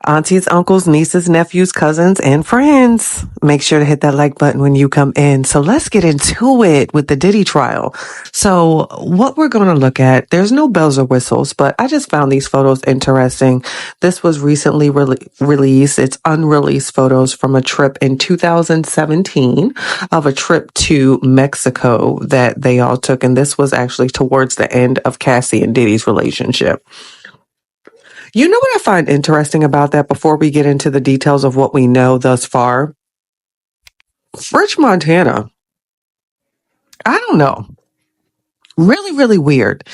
Aunties, uncles, nieces, nephews, cousins, and friends. Make sure to hit that like button when you come in. So let's get into it with the Diddy trial. So what we're going to look at, there's no bells or whistles, but I just found these photos interesting. This was recently released. It's unreleased photos from a trip in 2017 of a trip to Mexico that they all took. And this was actually towards the end of Cassie and Diddy's relationship. You know what I find interesting about that before we get into the details of what we know thus far? French Montana. I don't know. Really, really weird.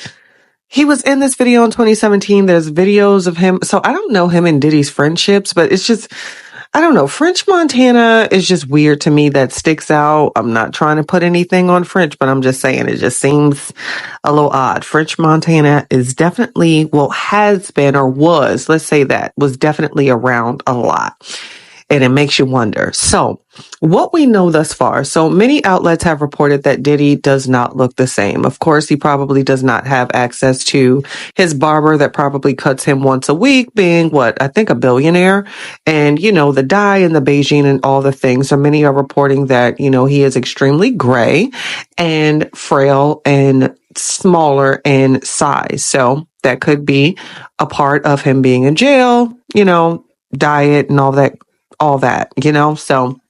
He was in this video in 2017. There's videos of him. So I don't know him and Diddy's friendships, but it's just, I don't know. French Montana is just weird to me. That sticks out. I'm not trying to put anything on French, but I'm just saying it just seems a little odd. French Montana is definitely, well, has been or was, let's say that, was definitely around a lot. And it makes you wonder. So what we know thus far. So many outlets have reported that Diddy does not look the same. Of course, he probably does not have access to his barber that probably cuts him once a week, being what, I think a billionaire. And, you know, the dye and the Beijing and all the things. So many are reporting that, you know, he is extremely gray and frail and smaller in size. So that could be a part of him being in jail, you know, diet and all that, you know, so.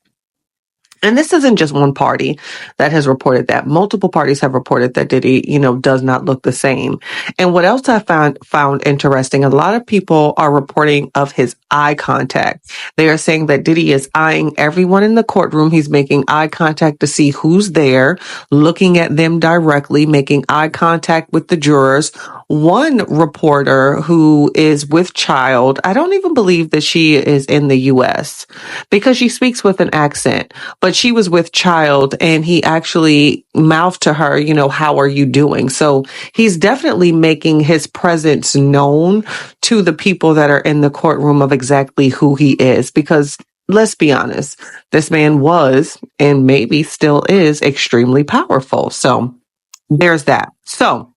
And this isn't just one party that has reported that. Multiple parties have reported that Diddy, you know, does not look the same. And what else I found interesting, a lot of people are reporting of his eye contact. They are saying that Diddy is eyeing everyone in the courtroom. He's making eye contact to see who's there, looking at them directly, making eye contact with the jurors. One reporter who is with child, I don't even believe that she is in the U.S. because she speaks with an accent, but she was with child and he actually mouthed to her, you know, how are you doing? So he's definitely making his presence known to the people that are in the courtroom of exactly who he is, because let's be honest, this man was and maybe still is extremely powerful. So there's that. So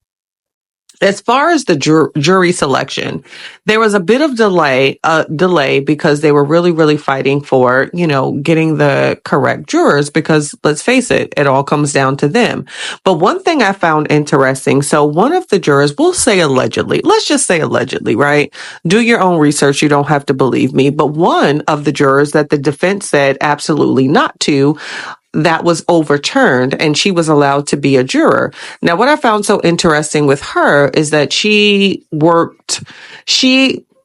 as far as the jury selection, there was a bit of delay because they were really, really fighting for, you know, getting the correct jurors, because let's face it, it all comes down to them. But one thing I found interesting, so one of the jurors, we'll say allegedly, let's just say allegedly, right? Do your own research. You don't have to believe me. But one of the jurors that the defense said absolutely not to, that was overturned and she was allowed to be a juror. Now, what I found so interesting with her is that she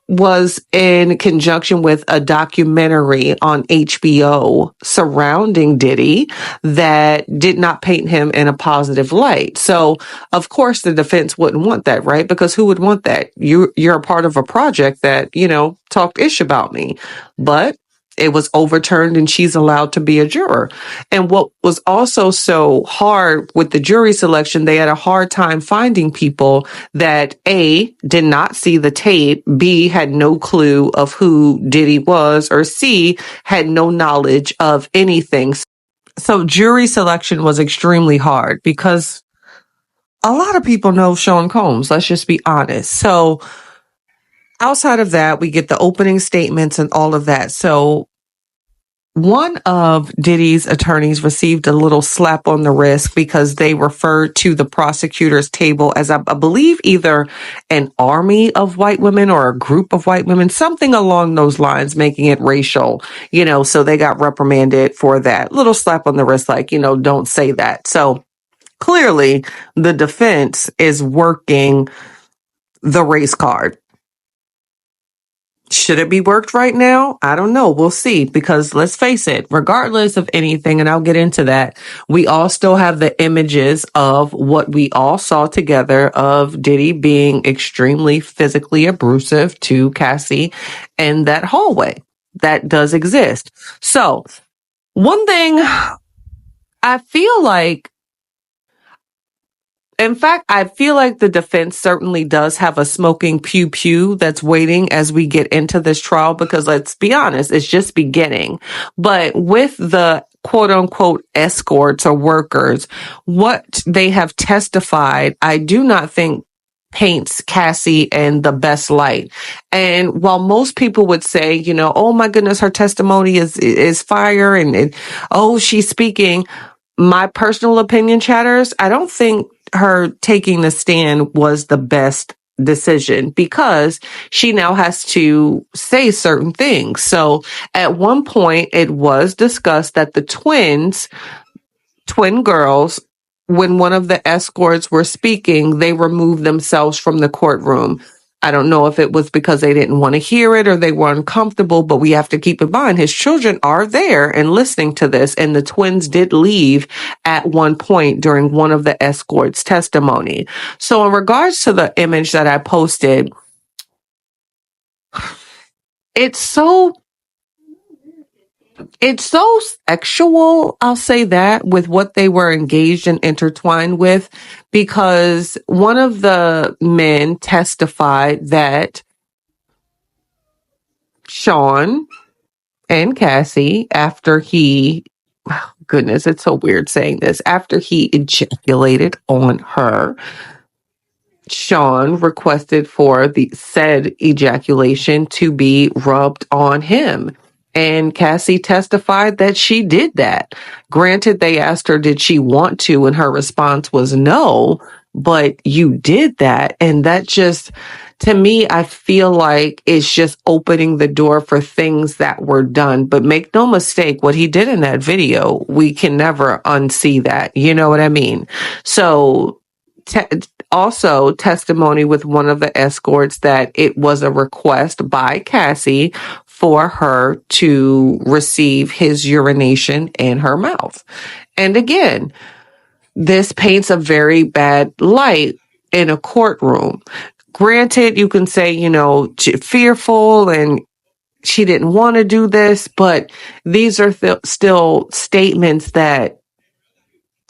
was in conjunction with a documentary on HBO surrounding Diddy that did not paint him in a positive light. So, of course, the defense wouldn't want that, right? Because who would want that? You're a part of a project that, you know, talked ish about me. But it was overturned and she's allowed to be a juror. And what was also so hard with the jury selection, they had a hard time finding people that A, did not see the tape, B, had no clue of who Diddy was, or C, had no knowledge of anything. So jury selection was extremely hard because a lot of people know Sean Combs. Let's just be honest. So outside of that, we get the opening statements and all of that. So one of Diddy's attorneys received a little slap on the wrist because they referred to the prosecutor's table as, I believe, either an army of white women or a group of white women, something along those lines, making it racial, you know, so they got reprimanded for that. Little slap on the wrist, like, you know, don't say that. So clearly the defense is working the race card. Should it be worked right now? I don't know. We'll see, because let's face it, regardless of anything, and I'll get into that, we all still have the images of what we all saw together of Diddy being extremely physically abusive to Cassie in that hallway. That does exist. So one thing I feel like, in fact, I feel like the defense certainly does have a smoking pew that's waiting as we get into this trial, because let's be honest, it's just beginning. But with the quote unquote escorts or workers, what they have testified, I do not think paints Cassie in the best light. And while most people would say, oh my goodness, her testimony is fire and oh, she's speaking, my personal opinion, chatters, I don't think her taking the stand was the best decision because she now has to say certain things. So at one point, it was discussed that the twin girls, when one of the escorts were speaking, they removed themselves from the courtroom. I don't know if it was because they didn't want to hear it or they were uncomfortable, but we have to keep in mind his children are there and listening to this. And the twins did leave at one point during one of the escorts' testimony. So in regards to the image that I posted, it's so sexual, I'll say that, with what they were engaged and intertwined with, because one of the men testified that Sean and Cassie, after he, goodness, it's so weird saying this, after he ejaculated on her, Sean requested for the said ejaculation to be rubbed on him. And Cassie testified that she did that. Granted, they asked her, did she want to? And her response was no, but you did that. And that just, to me, I feel like it's just opening the door for things that were done. But make no mistake, what he did in that video, we can never unsee that. You know what I mean? So, also testimony with one of the escorts that it was a request by Cassie for her to receive his urination in her mouth. And again, this paints a very bad light in a courtroom. Granted, you can say, fearful and she didn't want to do this, but these are still statements that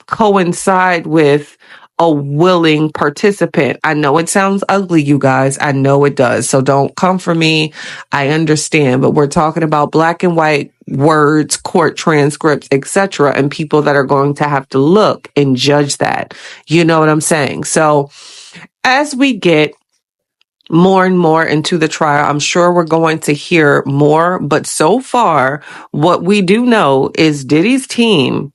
coincide with a willing participant. I know it sounds ugly, you guys. I know it does. So don't come for me. I understand, but we're talking about black and white words, court transcripts, etc., and people that are going to have to look and judge that. You know what I'm saying? So as we get more and more into the trial, I'm sure we're going to hear more, but so far, what we do know is Diddy's team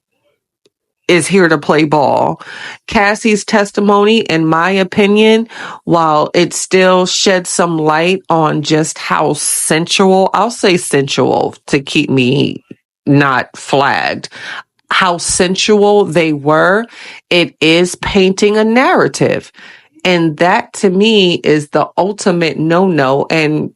is here to play ball. Cassie's testimony, in my opinion, while it still sheds some light on just how sensual, I'll say sensual to keep me not flagged, how sensual they were, it is painting a narrative. And that to me is the ultimate no-no. And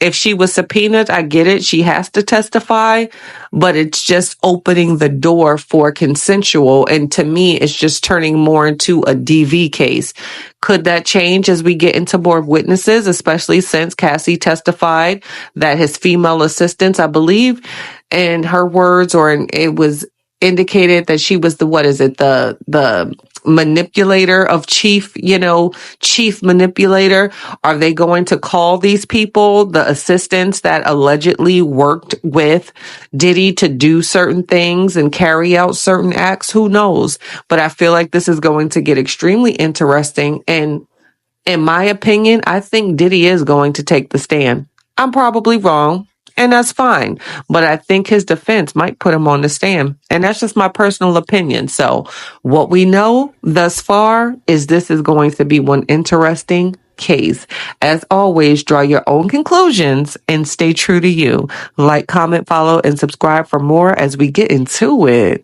if she was subpoenaed, I get it. She has to testify, but it's just opening the door for consensual. And to me, it's just turning more into a DV case. Could that change as we get into more witnesses, especially since Cassie testified that his female assistants, I believe, in her words, it was indicated that she was the manipulator of chief manipulator. Are they going to call these people the assistants that allegedly worked with Diddy to do certain things and carry out certain acts? Who knows? But I feel like this is going to get extremely interesting. And in my opinion, I think Diddy is going to take the stand. I'm probably wrong. And that's fine. But I think his defense might put him on the stand. And that's just my personal opinion. So what we know thus far is this is going to be one interesting case. As always, draw your own conclusions and stay true to you. Like, comment, follow, and subscribe for more as we get into it.